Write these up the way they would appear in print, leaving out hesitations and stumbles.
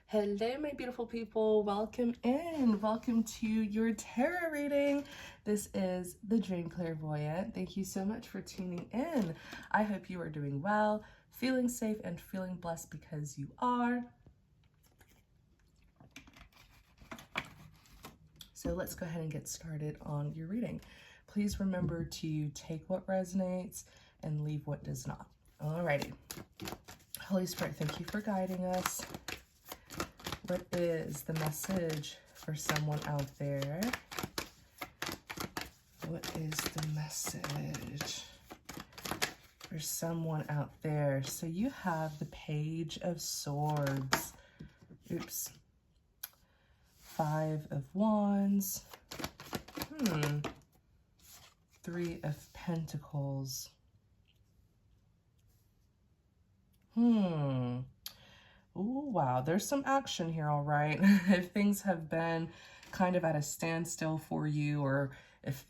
Hello, my beautiful people. Welcome in. Welcome to your tarot reading. This is the Dream Clairvoyant. Thank you so much for tuning in. I hope you are doing well, feeling safe, and feeling blessed because you are. So let's go ahead and get started on your reading. Please remember to take what resonates and leave what does not. Alrighty. Holy Spirit, thank you for guiding us. What is the message for someone out there? What is the message for someone out there? So you have the Page of Swords. Oops. 5 of Wands. 3 of Pentacles. Oh, wow. There's some action here, all right? If things have been kind of at a standstill for you, or if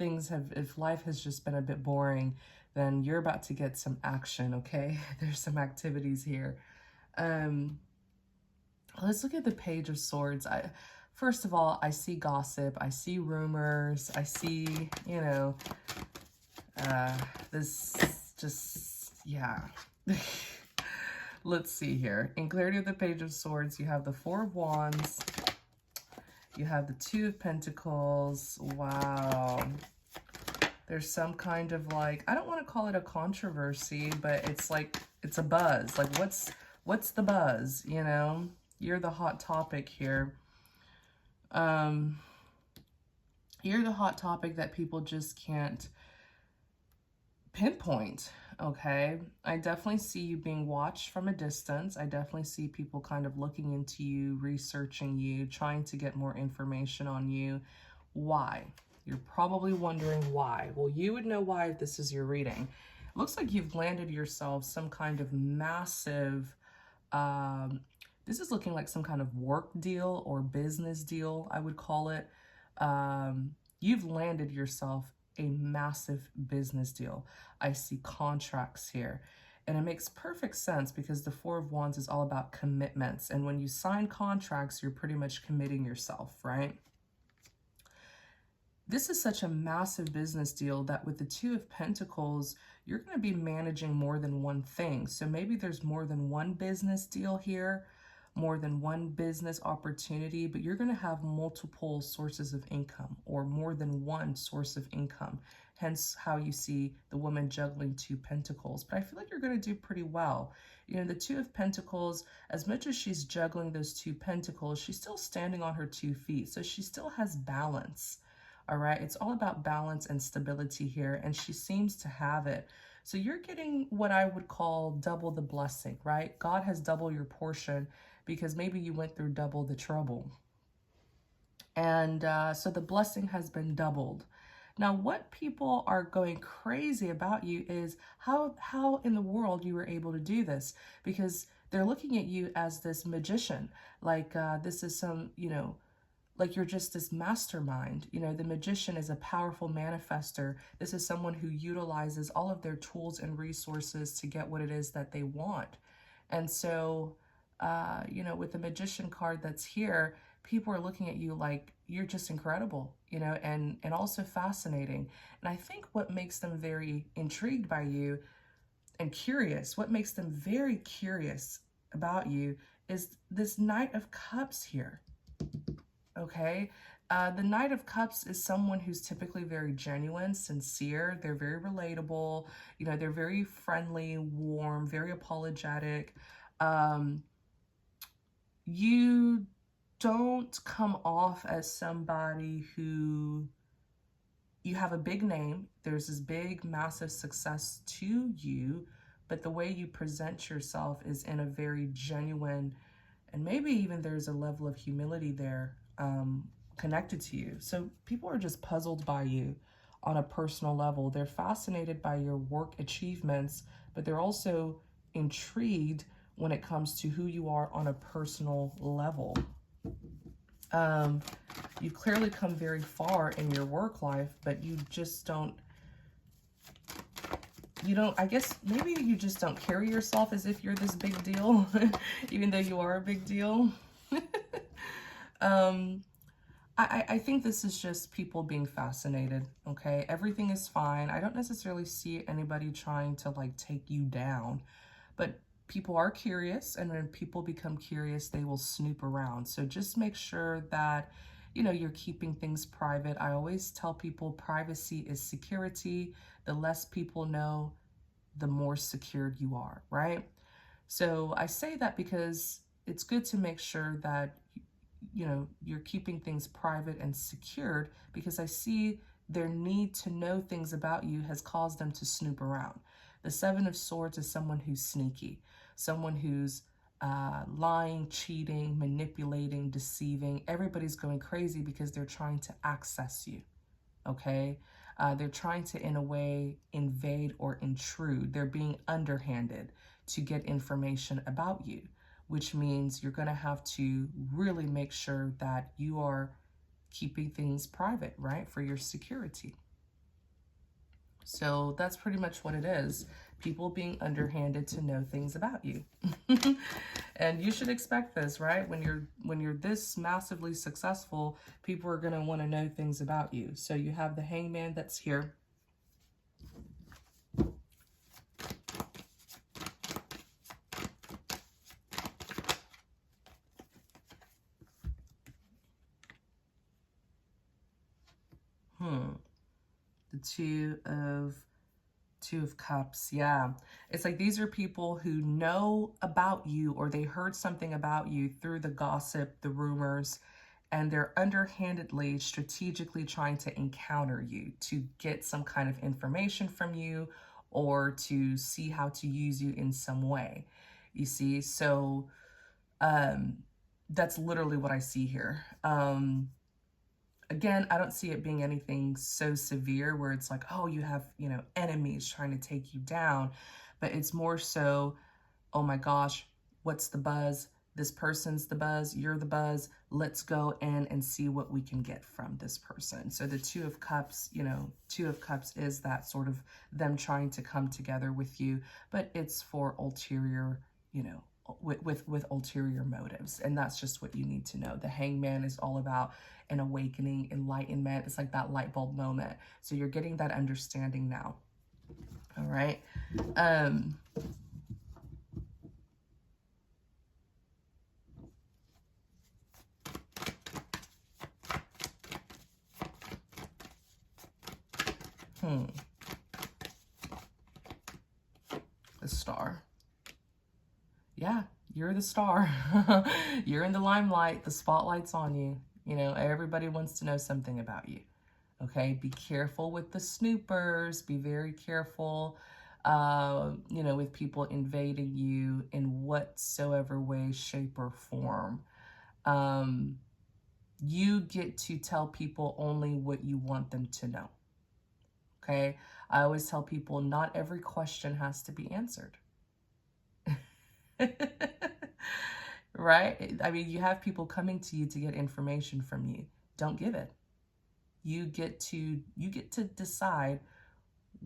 life has just been a bit boring, then you're about to get some action, okay? There's some activities here. Let's look at the Page of Swords. First of all, I see gossip. I see rumors. I see, this just, yeah. Let's see here. In clarity of the Page of Swords, you have the 4 of Wands. You have the 2 of Pentacles. Wow. There's some kind of like, I don't want to call it a controversy, but it's like, it's a buzz. Like, what's the buzz, you know? You're the hot topic here. You're the hot topic that people just can't pinpoint. Okay, I definitely see you being watched from a distance. I definitely see people kind of looking into you, researching you, trying to get more information on you. Why? You're probably wondering why. Well, you would know why if this is your reading. It looks like you've landed yourself some kind of massive, this is looking like some kind of work deal or business deal, I would call it. You've landed yourself a massive business deal. I see contracts here. And it makes perfect sense because the 4 of Wands is all about commitments. And when you sign contracts, you're pretty much committing yourself, right? This is such a massive business deal that with the 2 of Pentacles, you're going to be managing more than one thing. So maybe there's more than one business deal here, more than one business opportunity, but you're going to have multiple sources of income or more than one source of income. Hence how you see the woman juggling 2 pentacles. But I feel like you're going to do pretty well. You know, the 2 of Pentacles, as much as she's juggling those 2 pentacles, she's still standing on her 2 feet. So she still has balance. All right. It's all about balance and stability here. And she seems to have it. So you're getting what I would call double the blessing, right? God has double your portion because maybe you went through double the trouble. And so the blessing has been doubled. Now, what people are going crazy about you is how in the world you were able to do this, because they're looking at you as this magician, like this is some, like you're just this mastermind. You know, the magician is a powerful manifester. This is someone who utilizes all of their tools and resources to get what it is that they want. And so, with the magician card that's here, people are looking at you like you're just incredible, and also fascinating. And I think what makes them very intrigued by you and curious, what makes them very curious about you is this Knight of Cups here. Okay, the Knight of Cups is someone who's typically very genuine, sincere. They're very relatable. They're very friendly, warm, very apologetic. You don't come off as somebody who, you have a big name. There's this big, massive success to you, but the way you present yourself is in a very genuine, and maybe even there's a level of humility there connected to you. So people are just puzzled by you on a personal level. They're fascinated by your work achievements, but they're also intrigued when it comes to who you are on a personal level. You clearly come very far in your work life, but you just don't, I guess maybe you just don't carry yourself as if you're this big deal, even though you are a big deal. um, I think this is just people being fascinated, okay? Everything is fine. I don't necessarily see anybody trying to like take you down, but people are curious, and when people become curious, they will snoop around. So just make sure that, you know, you're keeping things private. I always tell people privacy is security. The less people know, the more secured you are, right? So I say that because it's good to make sure that, you know, you're keeping things private and secured, because I see their need to know things about you has caused them to snoop around. The Seven of Swords is someone who's sneaky, someone who's lying, cheating, manipulating, deceiving. Everybody's going crazy because they're trying to access you, okay? They're trying to, in a way, invade or intrude. They're being underhanded to get information about you, which means you're going to have to really make sure that you are keeping things private, right, for your security. So that's pretty much what it is. People being underhanded to know things about you. And you should expect this, right? When you're this massively successful, people are going to want to know things about you. So you have the Hangman that's here. The Two of Cups. Yeah. It's like these are people who know about you, or they heard something about you through the gossip, the rumors, and they're underhandedly, strategically trying to encounter you to get some kind of information from you, or to see how to use you in some way. You see? So that's literally what I see here. Again, I don't see it being anything so severe where it's like, oh, you have, you know, enemies trying to take you down. But it's more so, oh my gosh, what's the buzz? This person's the buzz, you're the buzz. Let's go in and see what we can get from this person. So the Two of Cups, you know, Two of Cups is that sort of them trying to come together with you, but it's for ulterior, you know, with ulterior motives. And that's just what you need to know. The Hangman is all about an awakening, enlightenment. It's like that light bulb moment. So you're getting that understanding now. All right. The Star. Yeah, you're the star. You're in the limelight. The spotlight's on you. You know, everybody wants to know something about you. Okay, be careful with the snoopers. Be very careful, you know, with people invading you in whatsoever way, shape, or form. You get to tell people only what you want them to know. Okay, I always tell people not every question has to be answered. Right? I mean, you have people coming to you to get information from you. Don't give it. You get to decide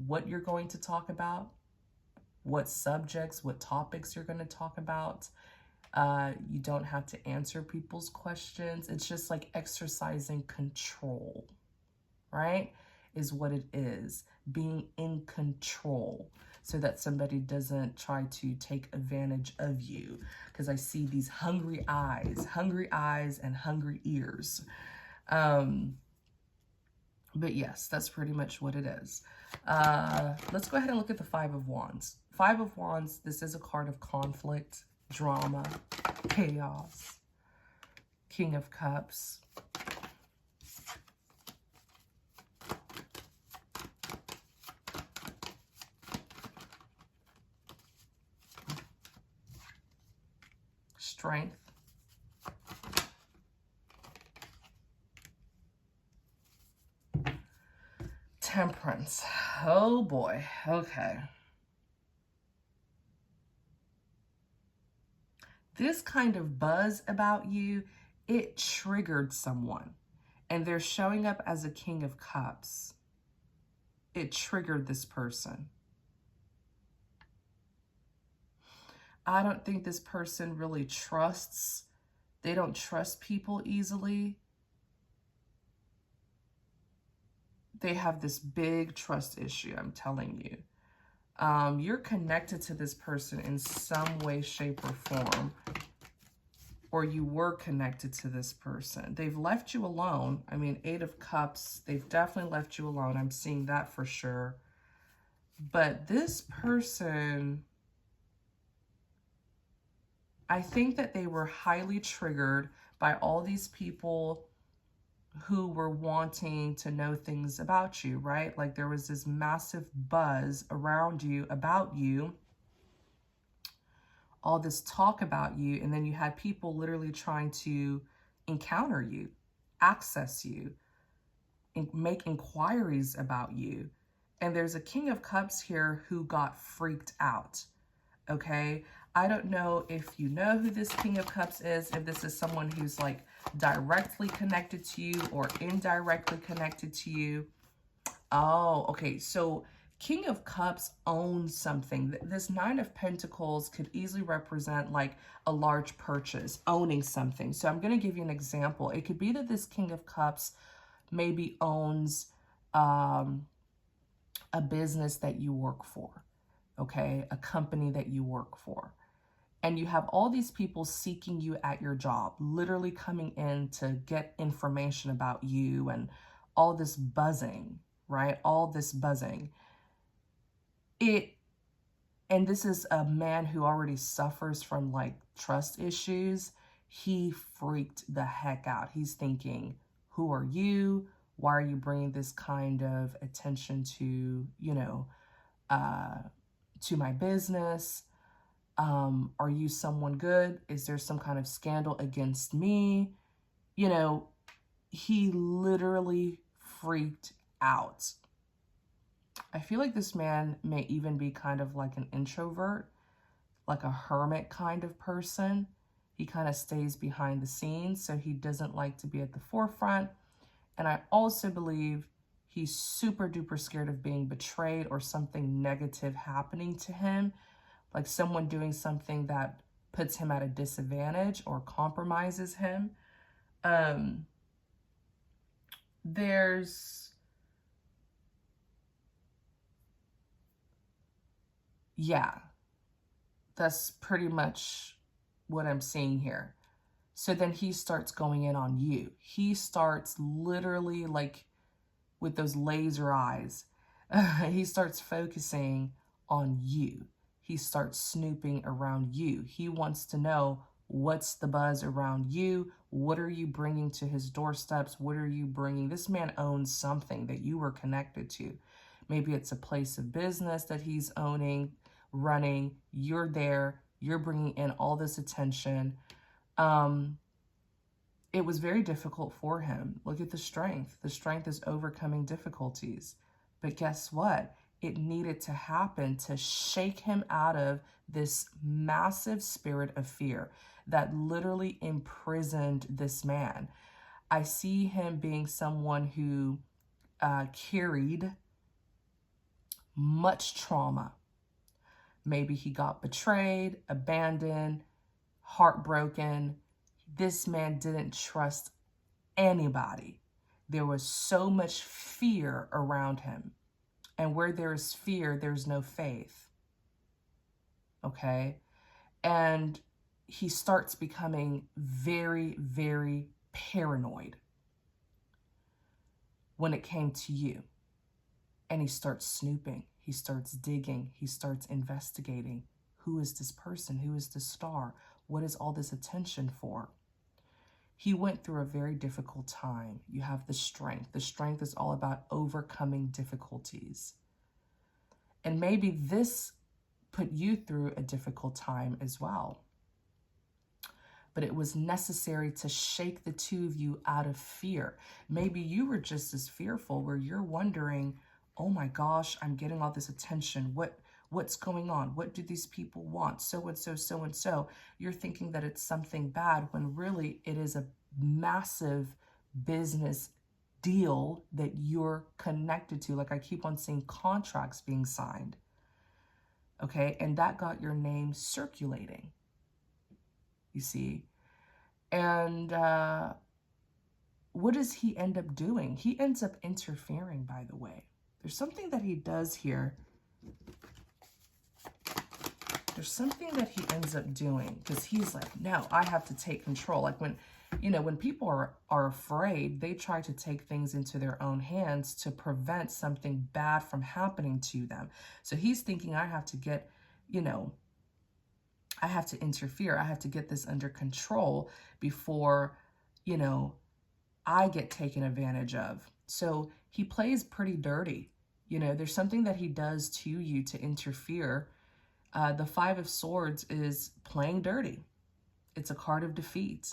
what you're going to talk about, what subjects, what topics you're going to talk about. You don't have to answer people's questions. It's just like exercising control, right? Is what it is. Being in control so that somebody doesn't try to take advantage of you. Because I see these hungry eyes and hungry ears. But yes, that's pretty much what it is. Let's go ahead and look at the Five of Wands. Five of Wands, this is a card of conflict, drama, chaos. King of Cups. Strength. Temperance. Oh boy. Okay. This kind of buzz about you, it triggered someone. And they're showing up as a King of Cups. It triggered this person. I don't think this person really trusts They don't trust people easily. They have this big trust issue, I'm telling you. You're connected to this person in some way, shape, or form, or you were connected to this person. They've left you alone. I mean, 8 of Cups, they've definitely left you alone. I'm seeing that for sure. But this person, I think that they were highly triggered by all these people who were wanting to know things about you, right? Like there was this massive buzz around you, about you, all this talk about you, and then you had people literally trying to encounter you, access you, and make inquiries about you. And there's a King of Cups here who got freaked out, okay? I don't know if you know who this King of Cups is, if this is someone who's like directly connected to you or indirectly connected to you. Oh, okay. So King of Cups owns something. This Nine of Pentacles could easily represent like a large purchase, owning something. So I'm going to give you an example. It could be that this King of Cups maybe owns a business that you work for, okay? A company that you work for. And you have all these people seeking you at your job, literally coming in to get information about you and all this buzzing, right? All this buzzing. And this is a man who already suffers from like trust issues. He freaked the heck out. He's thinking, who are you? Why are you bringing this kind of attention to, to my business? Are you someone good? Is there some kind of scandal against me? He literally freaked out. I feel like this man may even be kind of like an introvert, like a hermit kind of person. He kind of stays behind the scenes, so he doesn't like to be at the forefront. And I also believe he's super duper scared of being betrayed or something negative happening to him, like someone doing something that puts him at a disadvantage or compromises him. Yeah, that's pretty much what I'm seeing here. So then he starts going in on you. He starts literally like with those laser eyes. He starts focusing on you. He starts snooping around you. He wants to know what's the buzz around you. What are you bringing to his doorsteps? What are you bringing? This man owns something that you were connected to. Maybe it's a place of business that he's owning, running. You're there. You're bringing in all this attention. It was very difficult for him. Look at the strength. The strength is overcoming difficulties. But guess what? It needed to happen to shake him out of this massive spirit of fear that literally imprisoned this man. I see him being someone who carried much trauma. Maybe he got betrayed, abandoned, heartbroken. This man didn't trust anybody. There was so much fear around him. And where there is fear, there's no faith. Okay? And he starts becoming very, very paranoid when it came to you. And he starts snooping. He starts digging. He starts investigating. Who is this person? Who is this star? What is all this attention for? He went through a very difficult time. You have the strength. The strength is all about overcoming difficulties. And maybe this put you through a difficult time as well. But it was necessary to shake the two of you out of fear. Maybe you were just as fearful where you're wondering, oh my gosh, I'm getting all this attention. What's going on? What do these people want? So-and-so, so-and-so. You're thinking that it's something bad when really it is a massive business deal that you're connected to. Like I keep on seeing contracts being signed. Okay, and that got your name circulating. You see, And what does he end up doing? He ends up interfering, by the way. There's something that he does here. There's something that he ends up doing because he's like, no, I have to take control. Like when, when people are afraid, they try to take things into their own hands to prevent something bad from happening to them. So he's thinking, I have to get, I have to interfere. I have to get this under control before, I get taken advantage of. So he plays pretty dirty. There's something that he does to you to interfere. The Five of Swords is playing dirty. It's a card of defeat.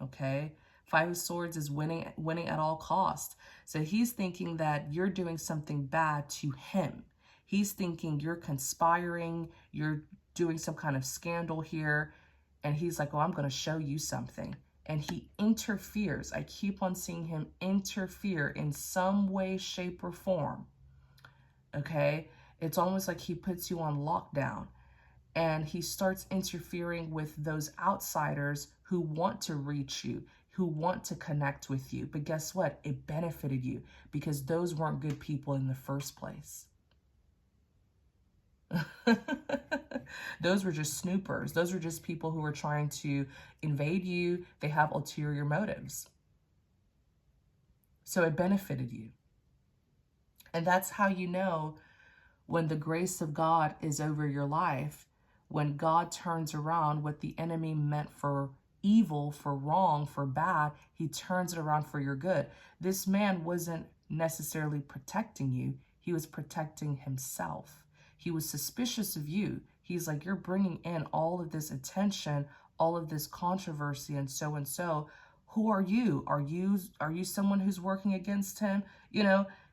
Okay? Five of Swords is winning at all costs. So he's thinking that you're doing something bad to him. He's thinking you're conspiring, you're doing some kind of scandal here. And he's like, oh, I'm going to show you something. And he interferes. I keep on seeing him interfere in some way, shape, or form. Okay? It's almost like he puts you on lockdown. And he starts interfering with those outsiders who want to reach you, who want to connect with you. But guess what? It benefited you because those weren't good people in the first place. Those were just snoopers. Those were just people who were trying to invade you. They have ulterior motives. So it benefited you. And that's how you know when the grace of God is over your life, when God turns around what the enemy meant for evil, for wrong, for bad, he turns it around for your good. This man wasn't necessarily protecting you. He was protecting himself. He was suspicious of you. He's like, you're bringing in all of this attention, all of this controversy, and so and so. Who are you? Are you someone who's working against him?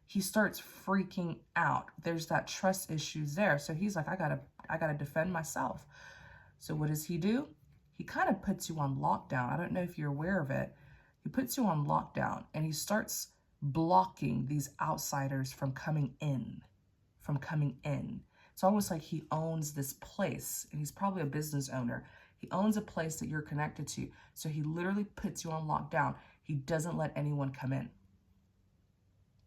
He starts freaking out. There's that trust issues there. So he's like, I gotta defend myself. So what does he do? He kind of puts you on lockdown. I don't know if you're aware of it. He puts you on lockdown and he starts blocking these outsiders from coming in. It's almost like he owns this place, and he's probably a business owner. He owns a place that you're connected to. So he literally puts you on lockdown. He doesn't let anyone come in.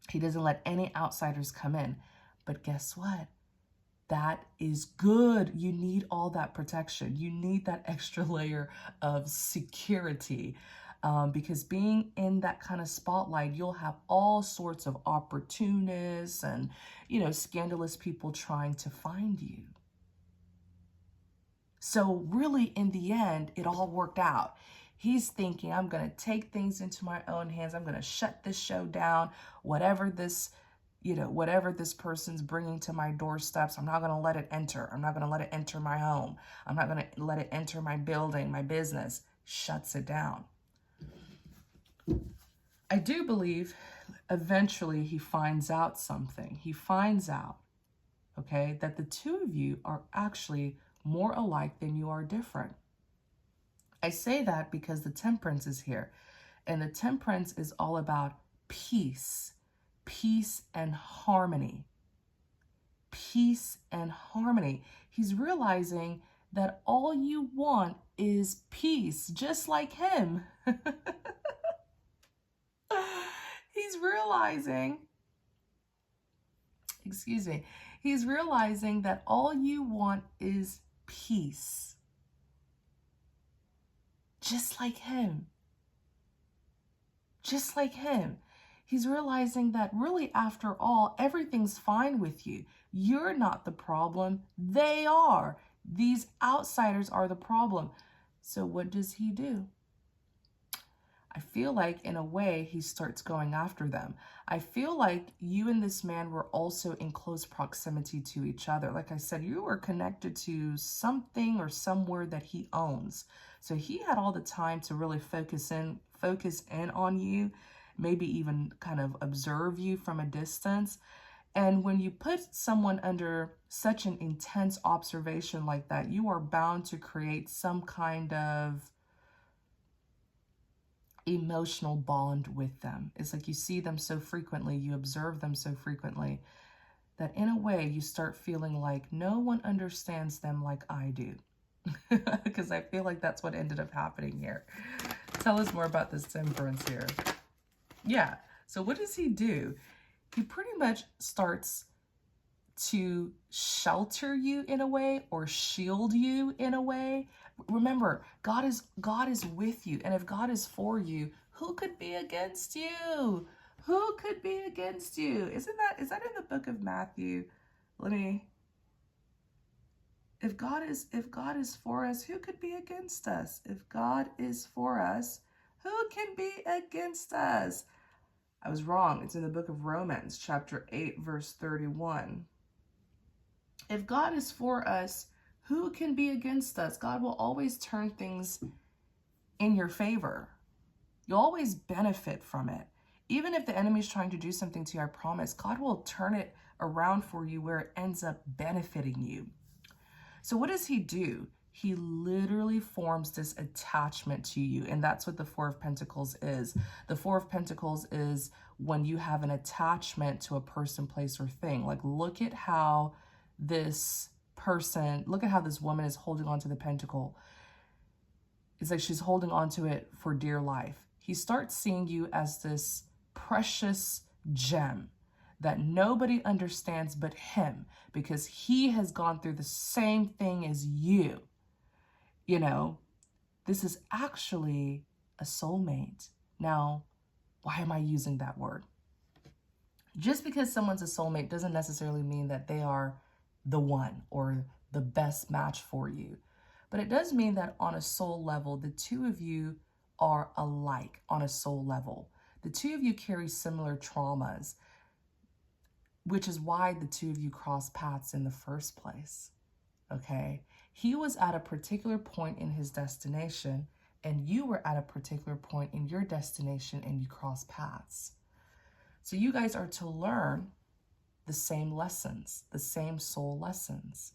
He doesn't let any outsiders come in. But guess what? That is good. You need all that protection. You need that extra layer of security. Because being in that kind of spotlight, you'll have all sorts of opportunists and, scandalous people trying to find you. So really, in the end, it all worked out. He's thinking, I'm going to take things into my own hands. I'm going to shut this show down. Whatever this person's bringing to my doorsteps, I'm not going to let it enter. I'm not going to let it enter my home. I'm not going to let it enter my building, my business. Shuts it down. I do believe eventually he finds out something. He finds out, okay, that the two of you are actually more alike than you are different. I say that because the Temperance is here. And the Temperance is all about peace. Peace and harmony. Peace and harmony. He's realizing that all you want is peace, just like him. He's realizing that all you want is peace. Just like him. Just like him. He's realizing that really, after all, everything's fine with you. You're not the problem. They are. These outsiders are the problem. So what does he do? I feel like, in a way, he starts going after them. I feel like you and this man were also in close proximity to each other. Like I said, you were connected to something or somewhere that he owns. So he had all the time to really focus in on you, maybe even kind of observe you from a distance. And when you put someone under such an intense observation like that, you are bound to create some kind of emotional bond with them. It's like you see them so frequently, you observe them so frequently, that in a way you start feeling like no one understands them like I do. because I feel like that's what ended up happening here. Tell us more about this Temperance here. Yeah. So what does he do? He pretty much starts to shelter you in a way, or shield you in a way. Remember, God is with you, and if God is for you, who could be against you? Who could be against you? Is that in the book of Matthew? If God is for us, who could be against us? If God is for us, who can be against us? I was wrong. It's in the book of Romans, chapter 8, verse 31. If God is for us, who can be against us? God will always turn things in your favor. You'll always benefit from it. Even if the enemy's trying to do something to you, I promise, God will turn it around for you where it ends up benefiting you. So what does he do? He literally forms this attachment to you. And that's what the Four of Pentacles is. The Four of Pentacles is when you have an attachment to a person, place, or thing. Like, look at how this woman is holding on to the pentacle. It's like she's holding on to it for dear life. He starts seeing you as this precious gem that nobody understands but him, because he has gone through the same thing as you. You know, this is actually a soulmate. Now, why am I using that word? Just because someone's a soulmate doesn't necessarily mean that they are the one or the best match for you. But it does mean that on a soul level, the two of you are alike on a soul level. The two of you carry similar traumas, which is why the two of you cross paths in the first place, okay? He was at a particular point in his destination, and you were at a particular point in your destination, and you cross paths. So you guys are to learn the same lessons, the same soul lessons.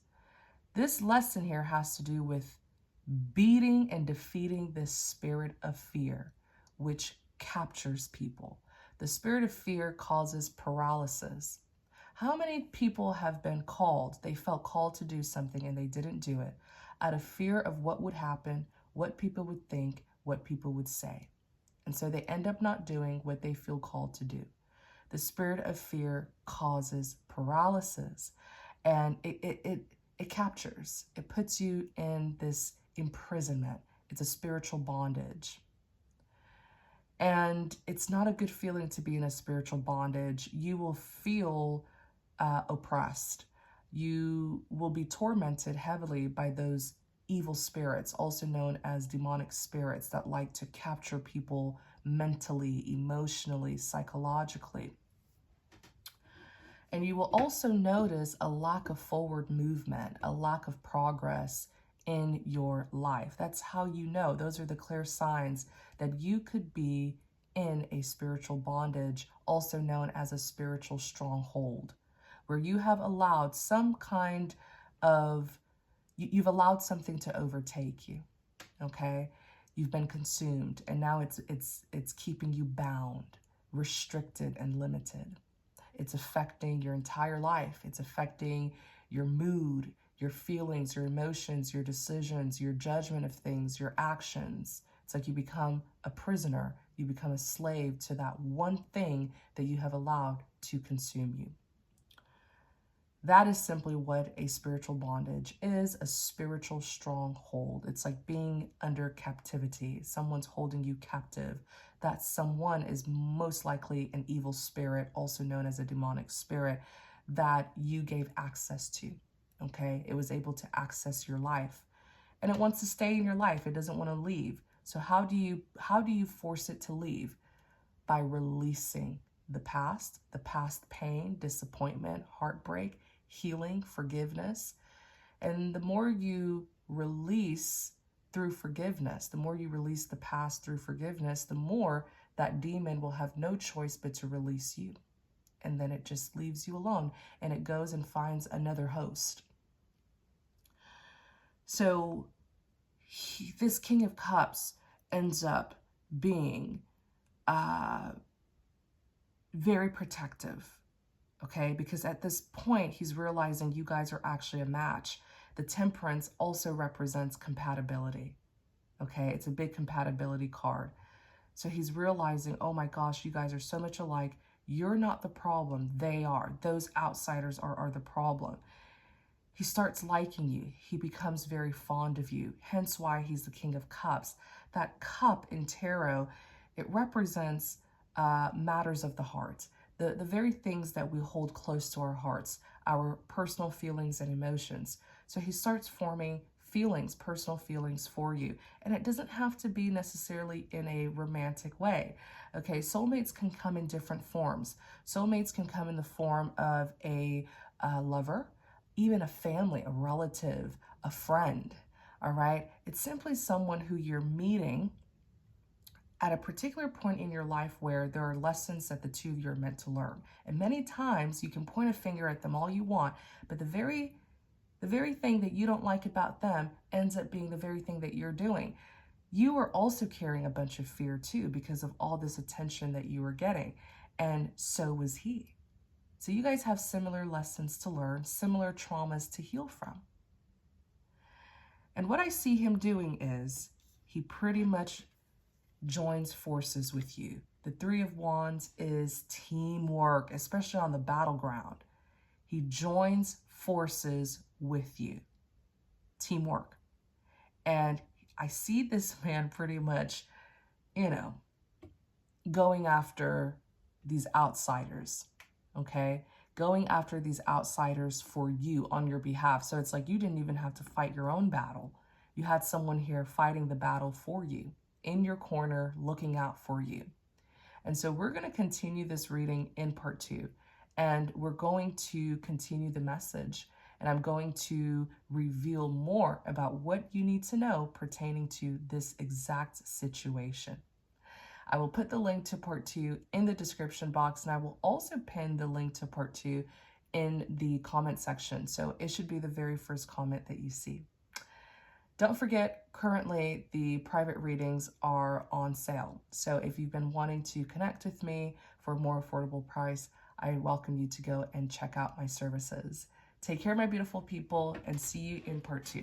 This lesson here has to do with beating and defeating this spirit of fear, which captures people. The spirit of fear causes paralysis. How many people have been called, they felt called to do something and they didn't do it out of fear of what would happen, what people would think, what people would say. And so they end up not doing what they feel called to do. The spirit of fear causes paralysis, and it captures. It puts you in this imprisonment. It's a spiritual bondage. And it's not a good feeling to be in a spiritual bondage. You will feel oppressed. You will be tormented heavily by those evil spirits, also known as demonic spirits, that like to capture people mentally, emotionally, psychologically. And you will also notice a lack of forward movement, a lack of progress in your life. That's how you know. Those are the clear signs that you could be in a spiritual bondage, also known as a spiritual stronghold, where you have allowed some kind of, you've allowed something to overtake you, okay? You've been consumed, and now it's keeping you bound, restricted, and limited. It's affecting your entire life. It's affecting your mood, your feelings, your emotions, your decisions, your judgment of things, your actions. It's like you become a prisoner. You become a slave to that one thing that you have allowed to consume you. That is simply what a spiritual bondage is, a spiritual stronghold. It's like being under captivity. Someone's holding you captive. That someone is most likely an evil spirit, also known as a demonic spirit, that you gave access to, okay? It was able to access your life, and it wants to stay in your life. It doesn't want to leave. So how do you force it to leave? By releasing the past pain, disappointment, heartbreak, healing, forgiveness. And the more you release through forgiveness, the more you release the past through forgiveness, the more that demon will have no choice but to release you. And then it just leaves you alone, and it goes and finds another host. So this King of Cups ends up being very protective, okay? Because at this point, he's realizing you guys are actually a match. The Temperance also represents compatibility. Okay, it's a big compatibility card. So he's realizing, oh my gosh, you guys are so much alike. You're not the problem. They are. Those outsiders are the problem. He starts liking you. He becomes very fond of you. Hence why he's the King of Cups. That cup in tarot, it represents matters of the heart. The very things that we hold close to our hearts, our personal feelings and emotions. So he starts forming feelings, personal feelings for you. And it doesn't have to be necessarily in a romantic way. Okay, soulmates can come in different forms. Soulmates can come in the form of a lover, even a family, a relative, a friend, all right? It's simply someone who you're meeting at a particular point in your life where there are lessons that the two of you are meant to learn. And many times you can point a finger at them all you want, but the very thing that you don't like about them ends up being the very thing that you're doing. You are also carrying a bunch of fear too because of all this attention that you were getting, and so was he. So you guys have similar lessons to learn, similar traumas to heal from. And what I see him doing is he pretty much joins forces with you. The Three of Wands is teamwork, especially on the battleground. He joins forces with you. Teamwork. And I see this man pretty much, going after these outsiders. Okay, going after these outsiders for you on your behalf. So it's like you didn't even have to fight your own battle. You had someone here fighting the battle for you, in your corner, looking out for you. And so we're going to continue this reading in part 2, and we're going to continue the message, and I'm going to reveal more about what you need to know pertaining to this exact situation. I will put the link to part 2 in the description box, and I will also pin the link to part 2 in the comment section. So it should be the very first comment that you see. Don't forget, currently the private readings are on sale. So if you've been wanting to connect with me for a more affordable price, I welcome you to go and check out my services. Take care, my beautiful people, and see you in part 2.